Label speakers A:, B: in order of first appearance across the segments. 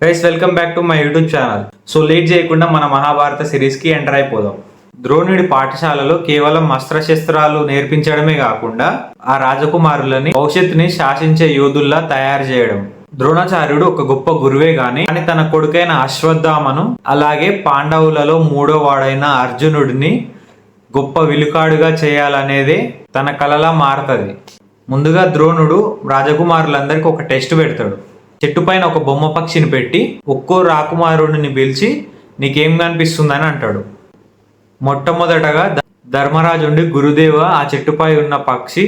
A: Guys welcome back to my YouTube channel. So late చేయకుండా మన Mahabharata సిరీస్కి enter అయిపోదాం. ద్రోణుడి పాఠశాలలో కేవలం అస్త్రశస్త్రాలు నేర్పించడమే కాకుండా ఆ రాజకుమారులని భవిష్యత్తుని శాసించే యోధుల్లా తయారు చేయడం. ద్రోణాచార్యుడు ఒక గొప్ప గురువే కానీ తన కొడుకైన అశ్వత్థామను అలాగే పాండవులలో మూడో వాడైన అర్జునుడిని గొప్ప విలుకాడుగా చేయాలనేదే తన కలలా మారుతుంది. ముందుగా ద్రోణుడు రాజకుమారులందరికీ ఒక టెస్ట్ పెడతాడు. చెట్టు పైన ఒక బొమ్మ పక్షిని పెట్టి ఒక్కో రాకుమారుడిని పిలిచి నీకేం కనిపిస్తుందని అంటాడు. మొట్టమొదటగా ధర్మరాజుండి గురుదేవ ఆ చెట్టుపై ఉన్న పక్షి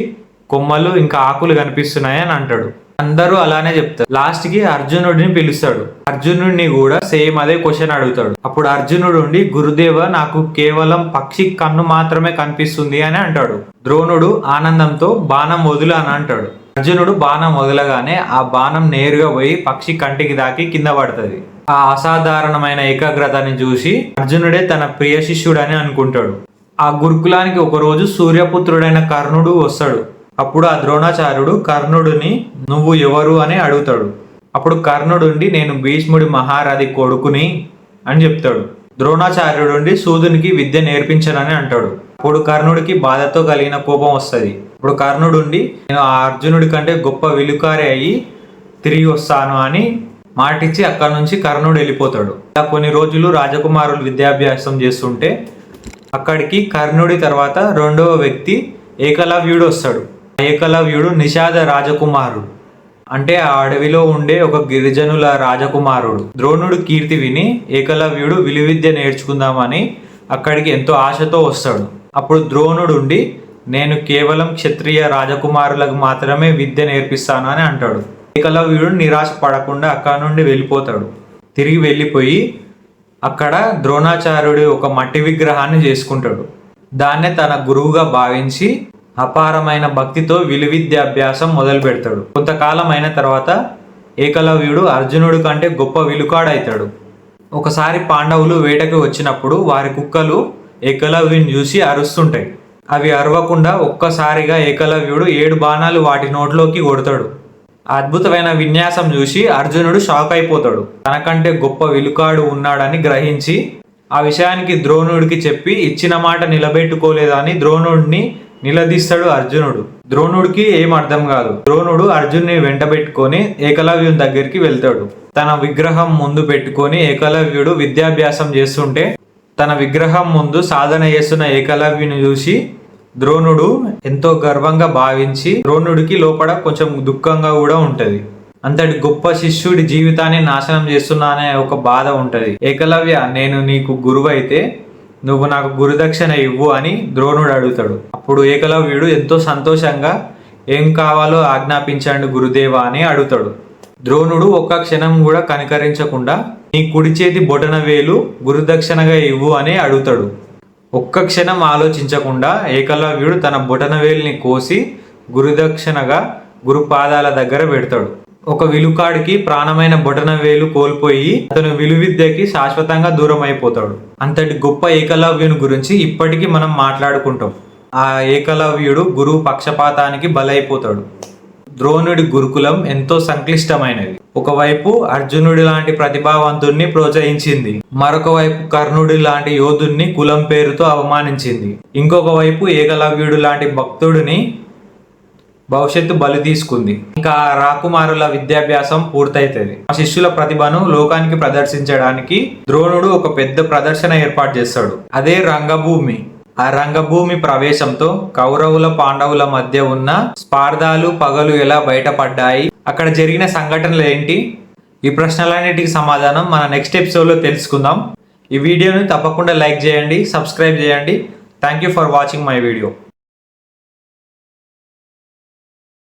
A: కొమ్మలు ఇంకా ఆకులు కనిపిస్తున్నాయి అని అంటాడు. అందరూ అలానే చెప్తారు. లాస్ట్ కి అర్జునుడిని పిలుస్తాడు. అర్జునుడిని కూడా సేమ్ అదే క్వశ్చన్ అడుగుతాడు. అప్పుడు అర్జునుడు ఉండి గురుదేవ నాకు కేవలం పక్షి కన్ను మాత్రమే కనిపిస్తుంది అని అంటాడు. ద్రోణుడు ఆనందంతో బాణం వదులు అని అంటాడు. అర్జునుడు బాణం వదలగానే ఆ బాణం నేరుగా పోయి పక్షి కంటికి దాకి కింద పడుతుంది. ఆ అసాధారణమైన ఏకాగ్రతని చూసి అర్జునుడే తన ప్రియ శిష్యుడని అనుకుంటాడు. ఆ గురుకులానికి ఒకరోజు సూర్యపుత్రుడైన కర్ణుడు వస్తాడు. అప్పుడు ఆ ద్రోణాచార్యుడు కర్ణుడిని నువ్వు ఎవరు అని అడుగుతాడు. అప్పుడు కర్ణుడుండి నేను భీష్ముడి మహారథి కొడుకుని అని చెప్తాడు. ద్రోణాచార్యుడుండి సూదునికి విద్య నేర్పించనని అంటాడు. అప్పుడు కర్ణుడికి బాధతో కలిగిన కోపం వస్తుంది. ఇప్పుడు కర్ణుడుండి నేను ఆ అర్జునుడి కంటే గొప్ప విలుకారి అయ్యి తిరిగి వస్తాను అని మాటిచ్చి అక్కడి నుంచి కర్ణుడు వెళ్ళిపోతాడు. ఇలా కొన్ని రోజులు రాజకుమారులు విద్యాభ్యాసం చేస్తుంటే అక్కడికి కర్ణుడి తర్వాత రెండవ వ్యక్తి ఏకలవ్యుడు వస్తాడు. ఏకలవ్యుడు నిషాద రాజకుమారుడు, అంటే ఆ అడవిలో ఉండే ఒక గిరిజనుల రాజకుమారుడు. ద్రోణుడు కీర్తి విని ఏకలవ్యుడు విలువిద్య నేర్చుకుందామని అక్కడికి ఎంతో ఆశతో వస్తాడు. అప్పుడు ద్రోణుడు ఉండి నేను కేవలం క్షత్రియ రాజకుమారులకు మాత్రమే విద్య నేర్పిస్తాను అని అంటాడు. ఏకలవ్యుడు నిరాశ పడకుండా అక్కడ నుండి వెళ్ళిపోతాడు. తిరిగి వెళ్ళిపోయి అక్కడ ద్రోణాచార్యుడి ఒక మట్టి విగ్రహాన్ని చేసుకుంటాడు. దాన్నే తన గురువుగా భావించి అపారమైన భక్తితో విలువిద్యాభ్యాసం మొదలు పెడతాడు. కొంతకాలం అయిన తర్వాత ఏకలవ్యుడు అర్జునుడి కంటే గొప్ప విలుకాడవుతాడు. ఒకసారి పాండవులు వేటకు వచ్చినప్పుడు వారి కుక్కలు ఏకలవ్యుని చూసి అరుస్తుంటాయి. అవి అరవకుండా ఒక్కసారిగా ఏకలవ్యుడు 7 బాణాలు వాటి నోట్లోకి కొడతాడు. అద్భుతమైన విన్యాసం చూసి అర్జునుడు షాక్ అయిపోతాడు. తనకంటే గొప్ప విలుకాడు ఉన్నాడని గ్రహించి ఆ విషయానికి ద్రోణుడికి చెప్పి ఇచ్చిన మాట నిలబెట్టుకోలేదని ద్రోణుడిని నిలదీస్తాడు అర్జునుడు. ద్రోణుడికి ఏం అర్థం కాదు. ద్రోణుడు అర్జున్ని వెంట పెట్టుకొని ఏకలవ్యుని దగ్గరికి వెళ్తాడు. తన విగ్రహం ముందు పెట్టుకొని ఏకలవ్యుడు విద్యాభ్యాసం చేస్తుంటే తన విగ్రహం ముందు సాధన చేస్తున్న ఏకలవ్యుని చూసి ద్రోణుడు ఎంతో గర్వంగా భావించి ద్రోణుడికి లోపల కొంచెం దుఃఖంగా కూడా ఉంటది. అంతటి గొప్ప శిష్యుడి జీవితాన్ని నాశనం చేస్తున్నా అనే ఒక బాధ ఉంటది. ఏకలవ్య నేను నీకు గురువు అయితే నువ్వు నాకు గురుదక్షిణ ఇవ్వు అని ద్రోణుడు అడుగుతాడు. అప్పుడు ఏకలవ్యుడు ఎంతో సంతోషంగా ఏం కావాలో ఆజ్ఞాపించండి గురుదేవా అని అడుగుతాడు. ద్రోణుడు ఒక్క క్షణం కూడా కనికరించకుండా నీ కుడి చేతి బొటన వేలు గురుదక్షిణగా ఇవ్వు అని అడుగుతాడు. ఒక్క క్షణం ఆలోచించకుండా ఏకలవ్యుడు తన బొటన వేలుని కోసి గురుదక్షిణగా గురుపాదాల దగ్గర పెడతాడు. ఒక విలుకాడికి ప్రాణమైన బొటన వేలు కోల్పోయి అతను విలువిద్యకి శాశ్వతంగా దూరం అయిపోతాడు. అంతటి గొప్ప ఏకలవ్యుని గురించి ఇప్పటికీ మనం మాట్లాడుకుంటాం. ఆ ఏకలవ్యుడు గురువు పక్షపాతానికి బలైపోతాడు. ద్రోణుడి గురుకులం ఎంతో సంక్లిష్టమైనది. ఒకవైపు అర్జునుడి లాంటి ప్రతిభావంతుడిని ప్రోత్సహించింది, మరొక వైపు కర్ణుడి లాంటి యోధుడిని కులం పేరుతో అవమానించింది, ఇంకొక వైపు ఏకలవ్యుడు లాంటి భక్తుడిని భవిష్యత్తు బలి తీసుకుంది. ఇంకా రాకుమారుల విద్యాభ్యాసం పూర్తయితుంది. ఆ శిష్యుల ప్రతిభను లోకానికి ప్రదర్శించడానికి ద్రోణుడు ఒక పెద్ద ప్రదర్శన ఏర్పాటు చేస్తాడు. అదే రంగభూమి. ఆ రంగభూమి ప్రవేశంతో కౌరవుల పాండవుల మధ్య ఉన్న స్పార్ధాలు పగలు ఎలా బయటపడ్డాయి, అక్కడ జరిగిన సంఘటనలు ఏంటి, ఈ ప్రశ్నలన్నిటికి సమాధానం మన నెక్స్ట్ ఎపిసోడ్లో తెలుసుకుందాం. ఈ వీడియోని తప్పకుండా లైక్ చేయండి, సబ్స్క్రైబ్ చేయండి. Thank you for watching my video.